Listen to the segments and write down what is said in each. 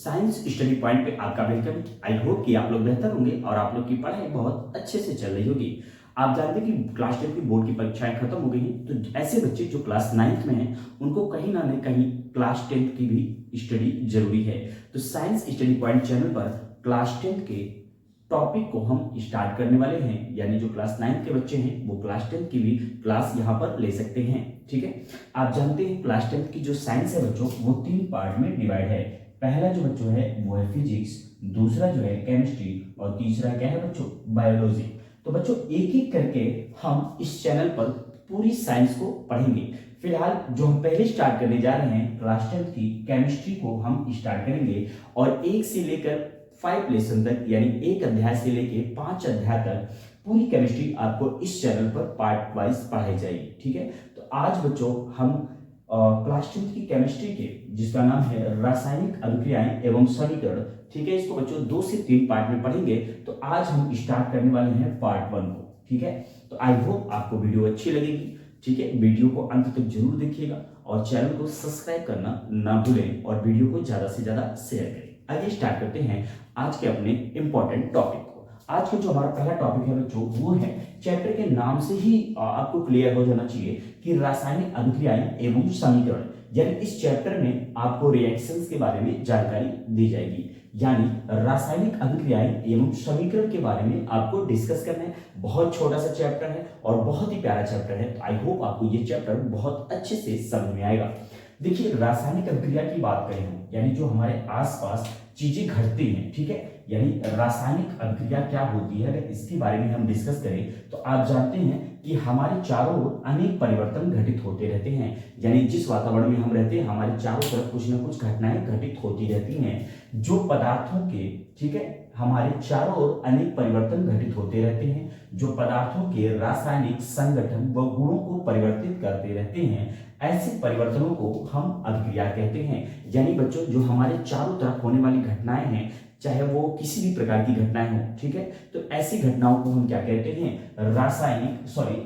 Science study point पे आपका welcome. I hope कि आप लोग बेहतर होंगे और आप लोग की पढ़ाई बहुत अच्छे से चल रही होगी। आप जानते हैं कि क्लास 10 की बोर्ड की परीक्षाएं खत्म हो गई हैं, तो ऐसे बच्चे जो क्लास 9th में हैं उनको कहीं ना कहीं क्लास 10th की भी स्टडी जरूरी है। तो साइंस स्टडी पॉइंट चैनल पर क्लास 10th के टॉपिक को हम स्टार्ट करने वाले हैं, यानी जो क्लास 9th के बच्चे हैं वो क्लास 10th की भी क्लास यहाँ पर ले सकते हैं। ठीक है, आप जानते हैं क्लास 10th की जो साइंस है बच्चों वो 3 पार्ट में डिवाइड है। पहला जो बच्चों है वो है फिजिक्स, दूसरा जो है केमिस्ट्री और तीसरा क्या है बच्चों, बायोलॉजी। तो बच्चों एक एक करके हम इस चैनल पर पूरी साइंस को पढ़ेंगे। फिलहाल जो हम पहले स्टार्ट करने जा रहे हैं क्लास 10th की केमिस्ट्री को हम स्टार्ट करेंगे और 1 से लेकर 5 लेसन तक, यानी 1 अध्याय से लेकर 5 अध्याय तक पूरी केमिस्ट्री आपको इस चैनल पर पार्ट वाइज पढ़ाई जाएगी। ठीक है, तो आज बच्चों हम क्लास 10th की केमिस्ट्री के जिसका नाम है रासायनिक अभिक्रियाएं एवं समीकरण, ठीक है, इसको बच्चों 2 से 3 पार्ट में पढ़ेंगे। तो आज हम स्टार्ट करने वाले हैं पार्ट 1 को। ठीक है, तो आई होप आपको वीडियो अच्छी लगेगी। ठीक है, वीडियो को अंत तक जरूर देखिएगा और चैनल को सब्सक्राइब करना ना भूलें और वीडियो को ज्यादा से ज्यादा शेयर करें। आइए स्टार्ट करते हैं आज के अपने इंपॉर्टेंट टॉपिक को। आज का जो हमारा पहला टॉपिक है बच्चों वो है, चैप्टर के नाम से ही आपको क्लियर हो जाना चाहिए कि रासायनिक अभिक्रियाएं एवं समीकरण, यानी इस चैप्टर में आपको रिएक्शंस के बारे में जानकारी दी जाएगी, यानी रासायनिक अभिक्रियाएं एवं समीकरण के बारे में आपको डिस्कस करना है। बहुत छोटा सा चैप्टर है और बहुत ही प्यारा चैप्टर है, तो आई होप आपको ये चैप्टर बहुत अच्छे से समझ में आएगा। देखिए, रासायनिक अभिक्रिया की बात करें हम, यानी जो हमारे आसपास चीजें घटती हैं, ठीक है, यानी रासायनिक अभिक्रिया क्या होती है, अगर इसके बारे में हम डिस्कस करें तो आप जानते हैं कि हमारे चारों ओर अनेक परिवर्तन घटित होते रहते हैं। यानी जिस वातावरण में हम रहते हैं हमारे चारों तरफ कुछ ना कुछ घटनाएं घटित होती रहती हैं। जो पदार्थों के, ठीक है, हमारे चारों ओर अनेक परिवर्तन घटित होते रहते हैं, जो पदार्थों के रासायनिक संगठन व गुणों को परिवर्तित करते रहते हैं, ऐसे परिवर्तनों को हम अभिक्रिया कहते हैं। यानी बच्चों जो हमारे चारों तरफ होने वाली घटनाएं हैं, चाहे वो किसी भी प्रकार की घटनाएं हो, ठीक है, तो ऐसी घटनाओं को हम क्या कहते हैं,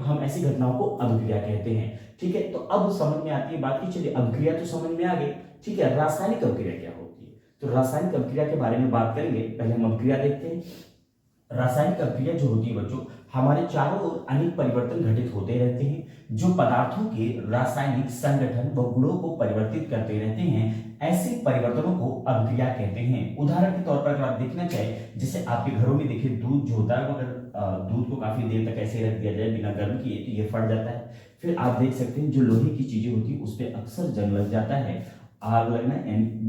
हम ऐसी घटनाओं को अभिक्रिया कहते हैं। ठीक है, तो अब समझ में आती है बात की, चलिए अभिक्रिया तो समझ में आ गई, ठीक है, रासायनिक अभिक्रिया क्या होती है। तो रासायनिक अभिक्रिया के बारे में बात करेंगे। पहले हम अभिक्रिया देखते हैं। रासायनिक अभिक्रिया जो होती है बच्चों, हमारे चारों ओर अनेक परिवर्तन घटित होते रहते हैं, जो पदार्थों के रासायनिक संगठन व गुणों को परिवर्तित करते रहते हैं, ऐसे परिवर्तनों को अभिक्रिया कहते हैं। उदाहरण के तौर पर अगर आप देखना चाहे, जैसे आपके घरों में देखिए दूध जो होता है, अगर दूध को काफी देर तक ऐसे रख दिया जाए बिना गर्म किए तो ये फट जाता है। फिर आप देख सकते हैं जो लोहे की चीजें होती है उस पर अक्सर जंग लग जाता है। आग लगना,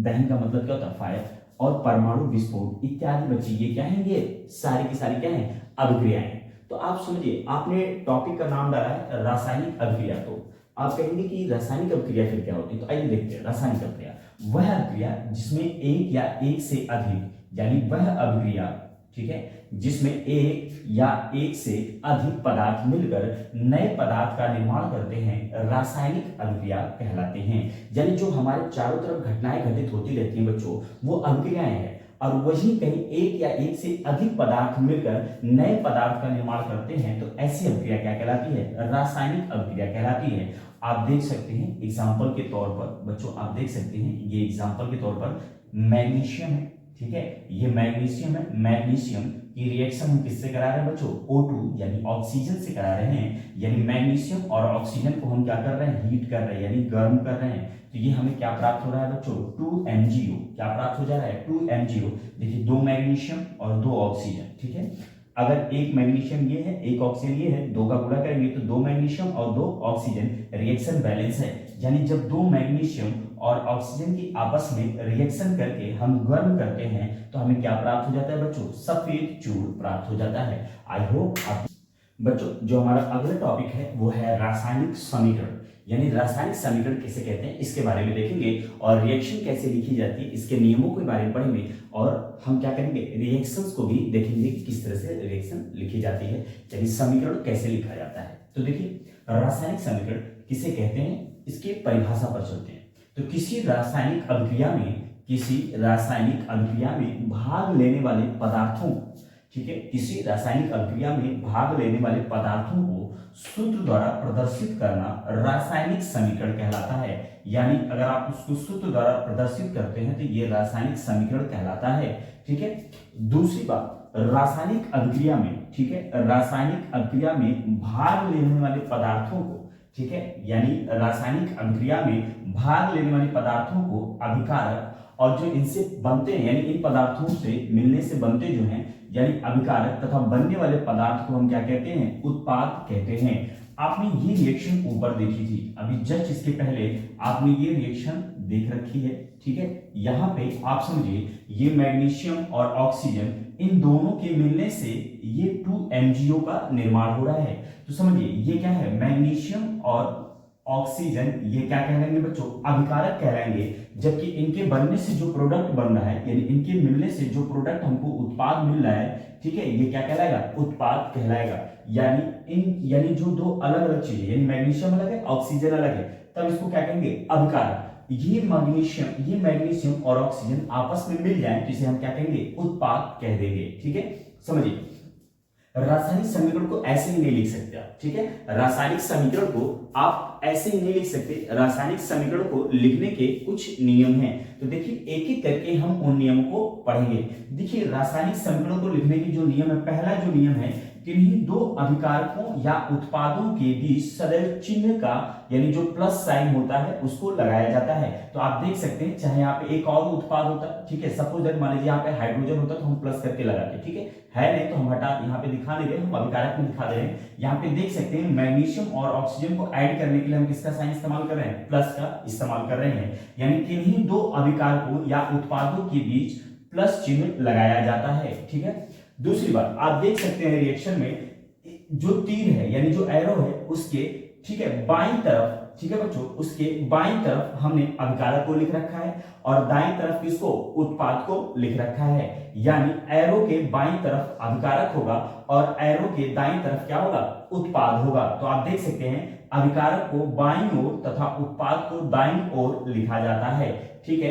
दहन का मतलब क्या होता है, फायर, और परमाणु विस्फोट इत्यादि बच्चे, ये क्या है, ये सारी की सारी क्या है, अभिक्रियाएं। तो आप समझिए, आपने टॉपिक का नाम डाला है रासायनिक अभिक्रिया, तो आप कहेंगे कि रासायनिक अभिक्रिया फिर क्या होती है। तो आइए देखते हैं। रासायनिक अभिक्रिया वह अभिक्रिया जिसमें एक या एक से अधिक, यानी वह अभिक्रिया, ठीक है, जिसमें एक या एक से अधिक पदार्थ मिलकर नए पदार्थ का निर्माण करते हैं, रासायनिक अभिक्रिया कहलाते हैं। यानी जो हमारे चारों तरफ घटनाएं घटित होती रहती हैं बच्चों, वो अभिक्रियाएं हैं, और वही कहीं एक या एक से अधिक पदार्थ मिलकर नए पदार्थ का निर्माण करते हैं, तो ऐसी अभिक्रिया क्या कहलाती है, रासायनिक अभिक्रिया कहलाती है। आप देख सकते हैं एग्जाम्पल के तौर पर बच्चों, आप देख सकते हैं ये एग्जाम्पल के तौर पर मैग्नीशियम है, ठीक है, ये मैग्नीशियम है। मैग्नीशियम की रिएक्शन हम किससे करा रहे हैं बच्चों, O2 यानी ऑक्सीजन से करा रहे हैं। यानी मैग्नीशियम और ऑक्सीजन को हम क्या कर रहे हैं, हीट कर रहे हैं, यानी गर्म कर रहे हैं। तो ये हमें क्या प्राप्त हो रहा है बच्चों, 2MgO। क्या प्राप्त हो जा रहा है, 2MgO। देखिए 2 मैग्नीशियम और 2 ऑक्सीजन, ठीक है, अगर एक मैग्नीशियम ये है, एक ऑक्सीजन ये है, 2 का गुणा करेंगे तो 2 मैग्नीशियम और 2 ऑक्सीजन, रिएक्शन बैलेंस है। यानी जब 2 मैग्नीशियम और ऑक्सीजन की आपस में रिएक्शन करके हम गर्म करते हैं तो हमें क्या प्राप्त हो जाता है बच्चों, सफेद चूर्ण प्राप्त हो जाता है। आई होप आप बच्चों, जो हमारा अगला टॉपिक है वो है रासायनिक समीकरण, यानी रासायनिक समीकरण किसे कहते हैं इसके बारे में देखेंगे, और रिएक्शन कैसे लिखी जाती है इसके नियमों के बारे में पढ़ेंगे, और हम क्या करेंगे, रिएक्शंस को भी देखेंगे कि किस तरह से रिएक्शन लिखी जाती है, यानी समीकरण कैसे लिखा जाता है। तो देखिए रासायनिक समीकरण किसे कहते हैं, इसकी परिभाषा पर चलते हैं। तो किसी रासायनिक अभिक्रिया में भाग लेने वाले पदार्थों, ठीक है, किसी रासायनिक अभिक्रिया में भाग लेने वाले पदार्थों को सूत्र द्वारा प्रदर्शित करना रासायनिक समीकरण कहलाता है। यानी अगर आप उसको सूत्र द्वारा प्रदर्शित करते हैं तो ये रासायनिक समीकरण कहलाता है। ठीक है, दूसरी बात, रासायनिक अभिक्रिया में, ठीक है, रासायनिक अभिक्रिया में भाग लेने वाले पदार्थों को, ठीक है, यानी रासायनिक अभिक्रिया में भाग लेने वाले पदार्थों को अभिकारक, और जो इनसे बनते हैं यानी इन पदार्थों से मिलने से बनते जो हैं यानी अभिकारक तथा बनने वाले पदार्थ को हम क्या कहते हैं, उत्पाद कहते हैं। आपने ये रिएक्शन ऊपर देखी थी, अभी जस्ट इसके पहले आपने ये रिएक्शन देख रखी है। ठीक है, यहाँ पे आप समझिए ये मैग्नीशियम और ऑक्सीजन इन दोनों के मिलने से ये 2MgO का निर्माण हो रहा है। तो समझिए ये क्या है, मैग्नीशियम और ऑक्सीजन, ये क्या कहलाएंगे बच्चों, अभिकारक कहलाएंगे। जबकि इनके बनने से जो प्रोडक्ट बन रहा है यानी इनके मिलने से जो प्रोडक्ट हमको उत्पाद मिल रहा है, ठीक है, ये क्या कहलाएगा, उत्पाद कहलाएगा। यानी जो दो अलग अलग चीजें यानी मैग्नीशियम अलग है, ऑक्सीजन अलग है, तब इसको क्या कहेंगे, अभिकारक। ये मैग्नीशियम और ऑक्सीजन आपस में मिल जाए तो इसे हम क्या कहेंगे, उत्पाद कह देंगे। ठीक है, समझिए रासायनिक समीकरण को ऐसे ही नहीं लिख सकते आप। ठीक है, रासायनिक समीकरण को आप ऐसे ही नहीं लिख सकते, रासायनिक समीकरण को लिखने के कुछ नियम हैं। तो देखिए एक एक करके हम उन नियमों को पढ़ेंगे। देखिए रासायनिक समीकरण को लिखने के जो नियम है, पहला जो नियम है, किन्हीं दो अभिकारकों या उत्पादों के बीच सदैव चिन्ह का यानी जो प्लस साइन होता है उसको लगाया जाता है। तो आप देख सकते हैं चाहे यहाँ पे एक और उत्पाद होता है, ठीक है, सपोज दैट मान लीजिए यहाँ पे हाइड्रोजन होता तो हम प्लस करके लगाते, ठीक है नहीं तो हम हटा यहाँ पे दिखा नहीं रहे, हम अभिकारक में दिखा दे रहे हैं। यहाँ पे देख सकते हैं मैग्नीशियम और ऑक्सीजन को ऐड करने के लिए हम किसका साइन इस्तेमाल कर रहे हैं, प्लस का इस्तेमाल कर रहे हैं। यानी किन्हीं दो अभिकारकों या उत्पादों के बीच प्लस चिन्ह लगाया जाता है। ठीक है, दूसरी बात आप देख सकते हैं रिएक्शन में जो तीर है यानी जो एरो है उसके, ठीक है, बाईं तरफ, ठीक है बच्चों, उसके बाईं तरफ हमने अभिकारक को लिख रखा है और दाईं तरफ किसको, उत्पाद को लिख रखा है। यानी एरो के बाईं तरफ अभिकारक होगा और एरो के दाईं तरफ क्या होगा, उत्पाद होगा। तो आप देख सकते हैं अभिकारक को बाईं ओर तथा उत्पाद को दाईं ओर लिखा जाता है। ठीक है,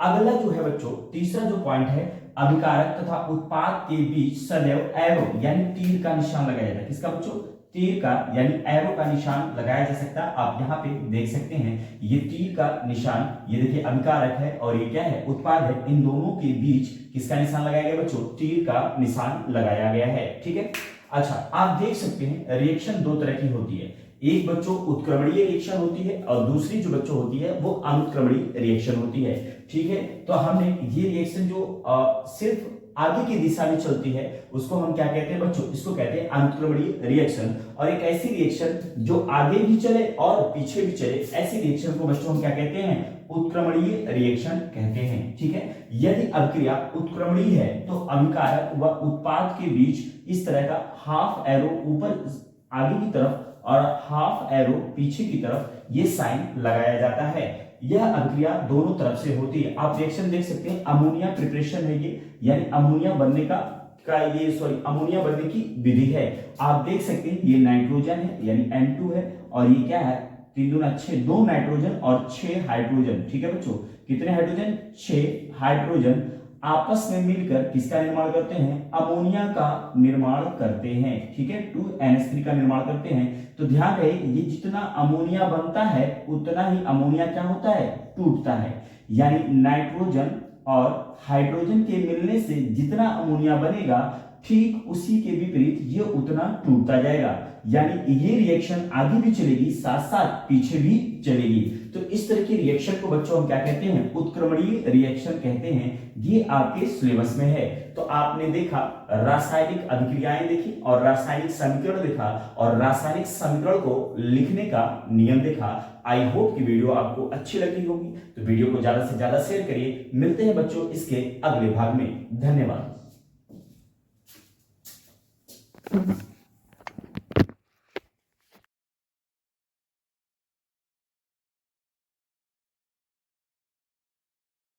अगला जो है बच्चों तीसरा जो पॉइंट है, अभिकारक तथा उत्पाद के बीच सदैव एरो यानी तीर का निशान लगाया जाता है। किसका बच्चों, तीर का यानी एरो का निशान लगाया जा सकता है। आप यहाँ पे देख सकते हैं ये तीर का निशान, ये देखिए अभिकारक है और ये क्या है, उत्पाद है, इन दोनों के बीच किसका निशान लगाया गया बच्चों, तीर का निशान लगाया गया है। ठीक है, अच्छा आप देख सकते हैं रिएक्शन दो तरह की होती है, एक बच्चों उत्क्रमणीय रिएक्शन होती है और दूसरी जो बच्चों होती है वो अनुत्क्रमणीय रिएक्शन होती है। ठीक है, तो हमने ये रिएक्शन जो सिर्फ आगे की दिशा में चलती है उसको हम क्या कहते हैं बच्चों, इसको कहते हैं अनुत्क्रमणीय रिएक्शन। और एक ऐसी रिएक्शन जो आगे भी चले और पीछे भी चले, ऐसी रिएक्शन को बच्चों हम क्या कहते हैं, उत्क्रमणीय रिएक्शन कहते हैं। ठीक है, यदि अभिक्रिया उत्क्रमणीय है तो अभिकारक व उत्पाद के बीच इस तरह का हाफ एरो ऊपर आगे की तरफ और हाफ एरो पीछे की तरफ ये साइन लगाया जाता है। यह अभिक्रिया दोनों तरफ से होती है। आप रिएक्शन देख सकते हैं, अमोनिया प्रिपरेशन है ये, यानी अमोनिया बनने अमोनिया बनने की विधि है। आप देख सकते हैं ये नाइट्रोजन है यानी N2 है और ये क्या है, 3 दूना 6, 2 नाइट्रोजन और 6 हाइड्रोजन। ठीक है बच्चों, कितने हाइड्रोजन, 6 हाइड्रोजन आपस में मिलकर किसका निर्माण करते हैं, अमोनिया का निर्माण करते हैं। ठीक है, 2NH3 का निर्माण करते हैं। तो ध्यान रहे ये जितना अमोनिया बनता है उतना ही अमोनिया क्या होता है, टूटता है। यानी नाइट्रोजन और हाइड्रोजन के मिलने से जितना अमोनिया बनेगा ठीक उसी के विपरीत ये उतना टूटता जाएगा। यानी ये रिएक्शन आगे भी चलेगी साथ साथ पीछे भी चलेगी। तो इस तरह की रिएक्शन को बच्चों हम क्या कहते हैं, उत्क्रमणीय रिएक्शन कहते हैं। ये आपके सिलेबस में है। तो आपने देखा रासायनिक अभिक्रियाएं देखी और रासायनिक समीकरण देखा और रासायनिक समीकरण को लिखने का नियम देखा। आई होप कि वीडियो आपको अच्छी लगी होगी, तो वीडियो को ज्यादा से ज्यादा शेयर करिए। मिलते हैं बच्चों इसके अगले भाग में। धन्यवाद।